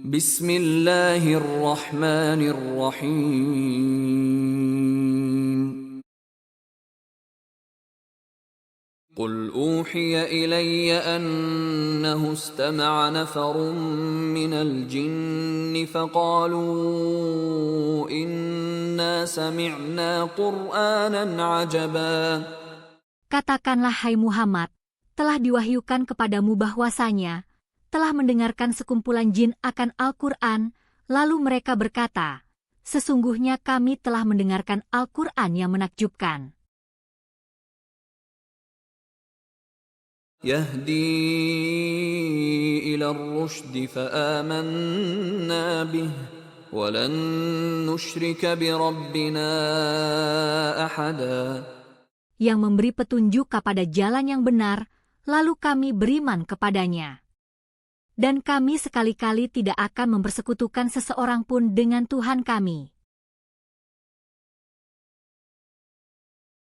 Bismillahirrahmanirrahim. Qul uhiya ilayya annahu istama'a nafarun minal jinni faqalu inna sami'na qur'anan ajaba. Katakanlah hai Muhammad, telah diwahyukan kepadamu bahwasanya telah mendengarkan sekumpulan jin akan Al-Quran, lalu mereka berkata, sesungguhnya kami telah mendengarkan Al-Quran yang menakjubkan. Yahdi ila ar-rushdi fa'amanna bih, walan nusyrika bi rabbina ahada. Yang memberi petunjuk kepada jalan yang benar, lalu kami beriman kepadanya. Dan kami sekali-kali tidak akan mempersekutukan seseorang pun dengan Tuhan kami.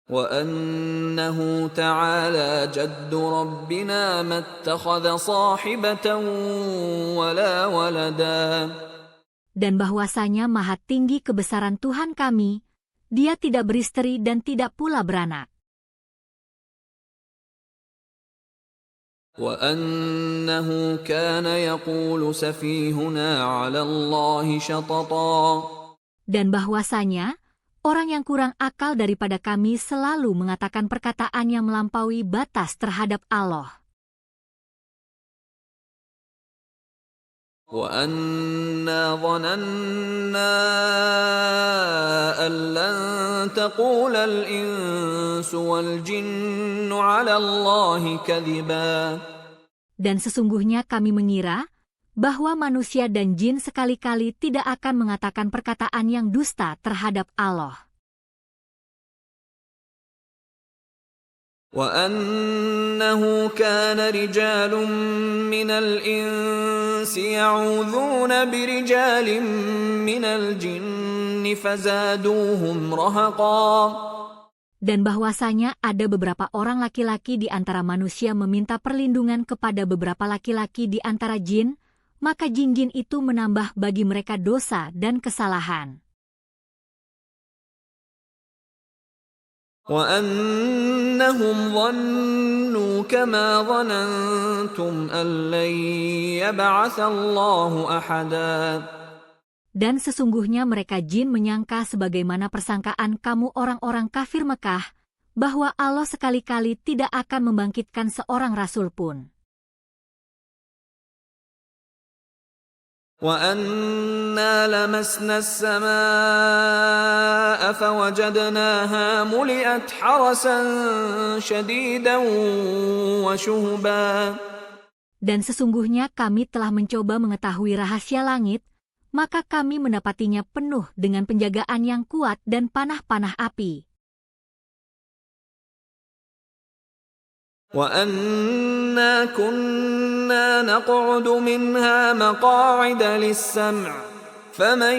Wa annahu ta'ala jaddu rabbina mattakhadha sahibatan wala walada. Dan bahwasanya maha tinggi kebesaran Tuhan kami, Dia tidak beristri dan tidak pula beranak. وَأَنَّهُ كَانَ يَقُولُ سَفِيهُنَا عَلَى اللَّهِ شَطَطًا. Dan bahwasanya orang yang kurang akal daripada kami selalu mengatakan perkataan yang melampaui batas terhadap Allah. وَأَنَّا ظَنَنَّا أَن لَّن تَقُولَ الْإِنسُ وَالْجِنُّ عَلَى اللَّهِ كَذِبًا. Dan sesungguhnya kami mengira bahwa manusia dan jin sekali-kali tidak akan mengatakan perkataan yang dusta terhadap Allah. وَأَنَّهُ كَانَ رِجَالٌ مِّنَ الْإِنسِ يَعُوذُونَ بِرِجَالٍ مِّنَ الْجِنِّ فَزَادُوهُمْ رَهَقًا. Dan bahwasanya ada beberapa orang laki-laki di antara manusia meminta perlindungan kepada beberapa laki-laki di antara jin, maka jin-jin itu menambah bagi mereka dosa dan kesalahan. وَأَنَّهُمْ ظَنُّوا كَمَا ظَنَنتُمْ أَن لَّن يَبْعَثَ اللَّهُ أَحَدًا. Dan sesungguhnya mereka jin menyangka sebagaimana persangkaan kamu orang-orang kafir Mekah, bahwa Allah sekali-kali tidak akan membangkitkan seorang rasul pun. وَأَنَّا لَمَسْنَا السَّمَاءَ فَوَجَدْنَاهَا مُلِئَتْ حَرَسًا شَدِيدًا وَشُهُبًا. Dan sesungguhnya kami telah mencoba mengetahui rahasia langit, maka kami mendapatinya penuh dengan penjagaan yang kuat dan panah-panah api. وَأَنَّا كُنَّا نَقْعُدُ مِنْهَا مَقَاعِدَ لِلسَّمْعِ فَمَنْ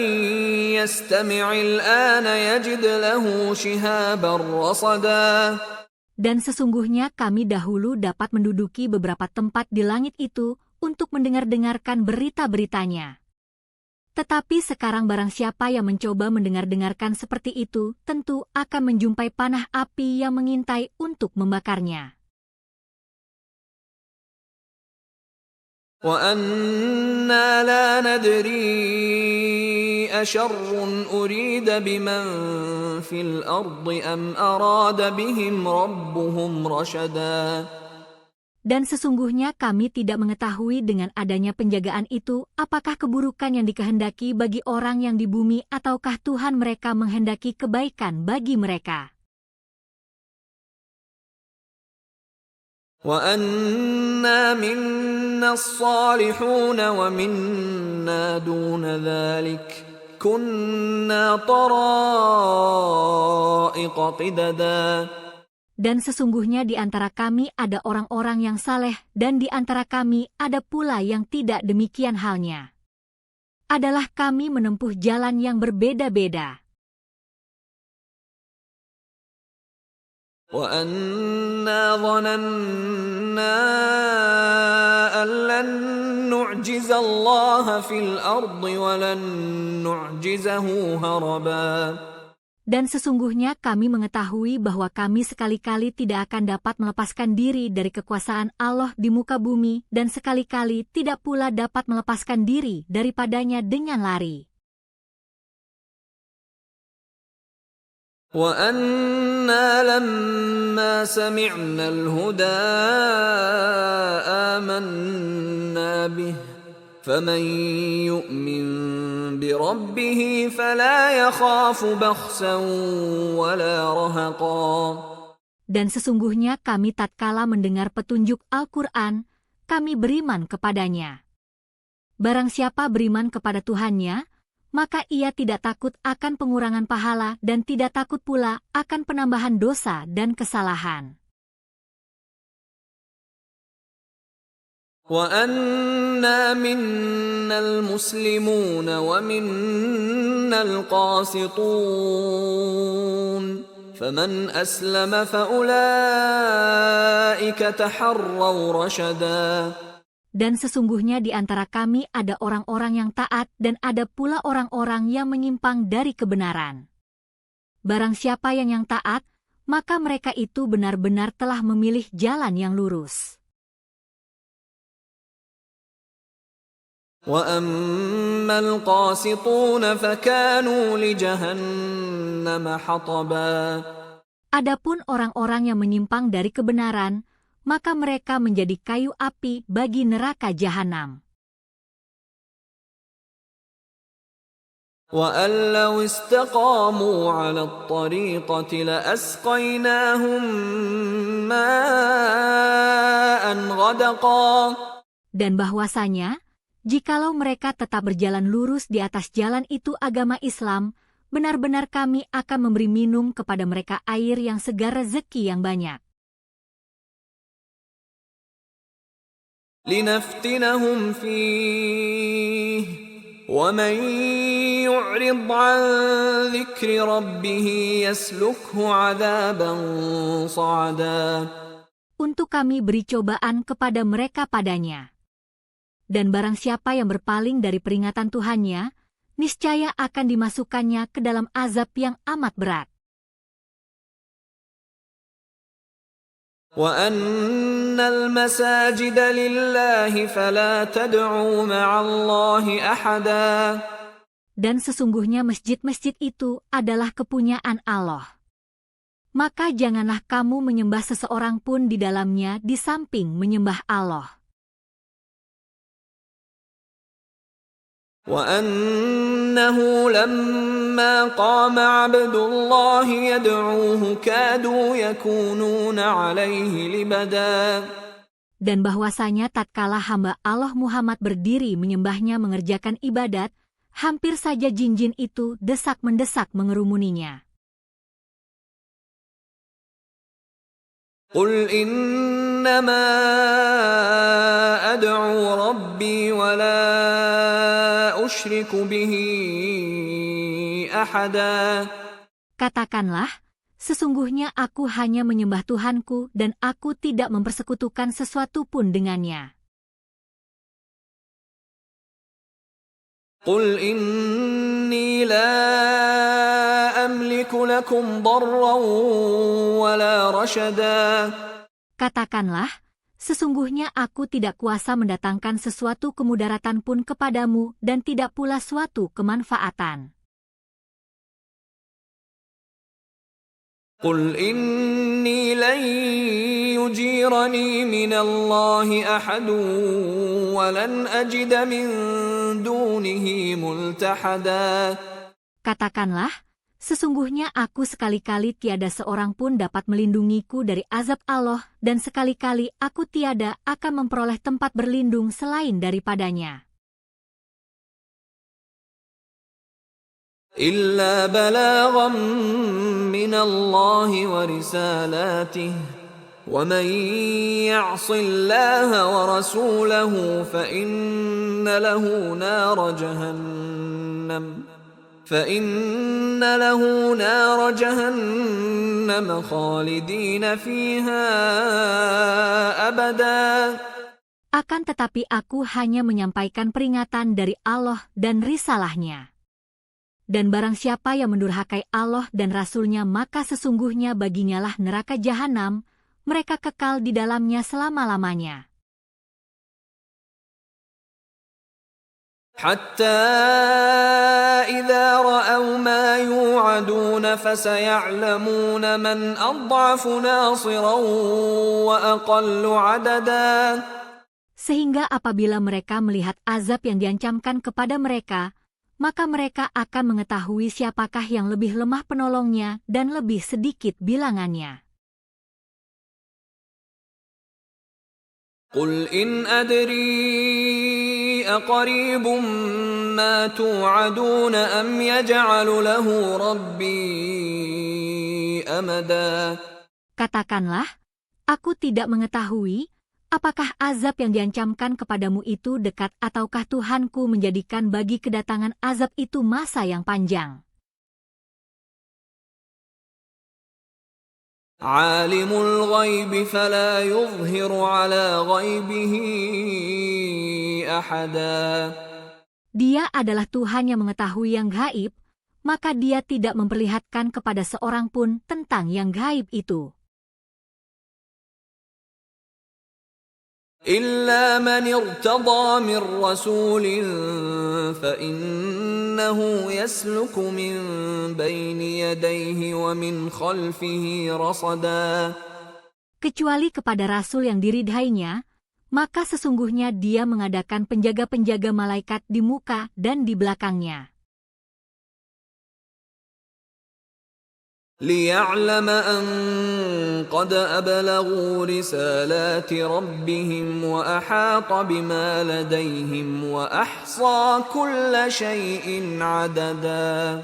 يَسْتَمِعِ الْآنَ يَجِدْ لَهُ شِهَابًا رَصَدًا. Dan sesungguhnya kami dahulu dapat menduduki beberapa tempat di langit itu untuk mendengar-dengarkan berita-beritanya. Tetapi sekarang barang siapa yang mencoba mendengar-dengarkan seperti itu, tentu akan menjumpai panah api yang mengintai untuk membakarnya. وَأَنَّا لَا نَدْرِي أَشَرٌّ أُرِيدَ بِمَنْ فِي الْأَرْضِ أَمْ أَرَادَ بِهِمْ رَبُّهُمْ رَشَدًا. Dan sesungguhnya kami tidak mengetahui dengan adanya penjagaan itu, apakah keburukan yang dikehendaki bagi orang yang di bumi ataukah Tuhan mereka menghendaki kebaikan bagi mereka. وَأَنَّا مِنَّا الصَّالِحُونَ وَمِنَّا دُونَ ذَلِكَ كُنَّا طَرَائِقَ قِدَدًا. Dan sesungguhnya di antara kami ada orang-orang yang saleh dan di antara kami ada pula yang tidak demikian halnya. Adalah kami menempuh jalan yang berbeda-beda. وَأَنَّا ظَنَنَّا أَن لَّن نعجز الله في الأرض ولن نعجزه هربا. Dan sesungguhnya kami mengetahui bahwa kami sekali-kali tidak akan dapat melepaskan diri dari kekuasaan Allah di muka bumi dan sekali-kali tidak pula dapat melepaskan diri daripadanya dengan lari. وَأَنَّا لَمَّا سَمِعْنَا الْهُدَىٰ آمَنَّا بِهِ فَمَن يُؤْمِن بِرَبِّهِ فَلَا يَخَافُ بَخْسًا وَلَا رَهَقًا. Dan sesungguhnya kami tatkala mendengar petunjuk Al-Quran, kami beriman kepadanya. Barang siapa beriman kepada Tuhannya, maka ia tidak takut akan pengurangan pahala dan tidak takut pula akan penambahan dosa dan kesalahan. وَأَنَّا مِنَّا الْمُسْلِمُونَ وَمِنَّا الْقَاسِطُونَ فَمَنْ أَسْلَمَ فَأُولَئِكَ تَحَرَّوْا رَشَدًا. Dan sesungguhnya di antara kami ada orang-orang yang taat dan ada pula orang-orang yang menyimpang dari kebenaran. Barang siapa yang taat, maka mereka itu benar-benar telah memilih jalan yang lurus. وَأَمَّا الْقَاسِطُونَ فَكَانُوا لِجَهَنَّمَ حَطَبًا. Adapun orang-orang yang menyimpang dari kebenaran, maka mereka menjadi kayu api bagi neraka jahanam. وَأَن لَّوْ اسْتَقَامُوا عَلَى الطَّرِيقَةِ لَأَسْقَيْنَاهُم مَّاءً غَدَقًا. Dan bahwasanya, jikalau mereka tetap berjalan lurus di atas jalan itu agama Islam, benar-benar kami akan memberi minum kepada mereka air yang segar rezeki yang banyak. لِنَفْتِنَهُمْ فِيهِ وَمَن يُعْرِضْ عَن ذِكْرِ رَبِّهِ يَسْلُكْهُ عَذَابًا صَعَدًا. Untuk kami beri cobaan kepada mereka padanya. Dan barang siapa yang berpaling dari peringatan Tuhannya, niscaya akan dimasukkannya ke dalam azab yang amat berat. وَأَنَّ الْمَسَاجِدَ لِلَّهِ فَلَا تَدْعُوا مَعَ اللَّهِ أَحَدًا. Dan sesungguhnya masjid-masjid itu adalah kepunyaan Allah. Maka janganlah kamu menyembah seseorang pun di dalamnya di samping menyembah Allah. وَأَنَّهُ لَمَّا قَامَ عَبْدُ اللَّهِ يَدْعُوهُ كَادُوا يَكُونُونَ عَلَيْهِ لِبَدًا. Dan bahwasanya tatkala hamba Allah Muhammad berdiri menyembahnya mengerjakan ibadat, hampir saja jin-jin itu desak-mendesak mengerumuninya. قُلْ إِنَّمَا أَدْعُو رَبِّي وَلَا أُشْرِكُ بِهِ أَحَدًا. Katakanlah, sesungguhnya aku hanya menyembah Tuhanku dan aku tidak mempersekutukan sesuatu pun dengannya. قُلْ إِنِّي لَا أَمْلِكُ لَكُمْ ضَرًّا وَلَا رَشَدًا. Katakanlah, sesungguhnya aku tidak kuasa mendatangkan sesuatu kemudaratan pun kepadamu dan tidak pula suatu kemanfaatan. قُلْ إِنِّي لَن يُجِيرَنِي مِنَ اللَّهِ أَحَدٌ وَلَنْ أَجِدَ مِن دُونِهِ مُلْتَحَدًا. Katakanlah, Sesungguhnya aku sekali-kali tiada seorang pun dapat melindungiku dari azab Allah dan sekali-kali aku tiada akan memperoleh tempat berlindung selain daripadanya. إِلَّا بَلَاغًا مِّنَ اللَّهِ وَرِسَالَاتِهِ وَمَن يَعْصِ اللَّهَ وَرَسُولَهُ فَإِنَّ له نَارَ جَهَنَّمَ خَالِدِينَ فِيهَا أَبَدًا. Akan tetapi aku hanya menyampaikan peringatan dari Allah dan risalahnya. Dan barang siapa yang mendurhakai Allah dan Rasul-Nya, maka sesungguhnya baginya lah neraka jahanam, mereka kekal di dalamnya selama-lamanya. حتى إذا رأوا ما يوعدون فسيعلمون من أضعف ناصرا وأقل عددا. Sehingga apabila mereka melihat azab yang diancamkan kepada mereka, maka mereka akan mengetahui siapakah yang lebih lemah penolongnya dan lebih sedikit bilangannya. قل إن أدري أقريب ما توعدون أم يجعل له ربي أمدا. Katakanlah, aku tidak mengetahui apakah azab yang diancamkan kepadamu itu dekat ataukah Tuhanku menjadikan bagi kedatangan azab itu masa yang panjang. عالم الغيب فلا يظهر على غيبه أحدا. Dia adalah Tuhan yang mengetahui yang gaib, maka dia tidak memperlihatkan kepada seorang pun tentang yang gaib itu. إلا من ارتضى من رسول فإنه يسلك من بين يديه ومن خلفه رصدا. Kecuali kepada Rasul yang diridhainya, maka sesungguhnya dia mengadakan penjaga-penjaga malaikat di muka dan di belakangnya. ليعلم أن قد أبلغوا رسالات ربهم وأحاط بما لديهم وأحصى كل شيء عددا.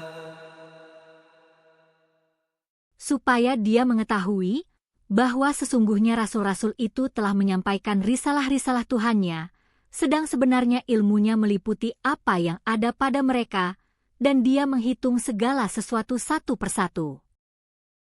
Supaya dia mengetahui bahwa sesungguhnya rasul-rasul itu telah menyampaikan risalah-risalah Tuhannya, sedang sebenarnya ilmunya meliputi apa yang ada pada mereka, dan dia menghitung segala sesuatu satu persatu.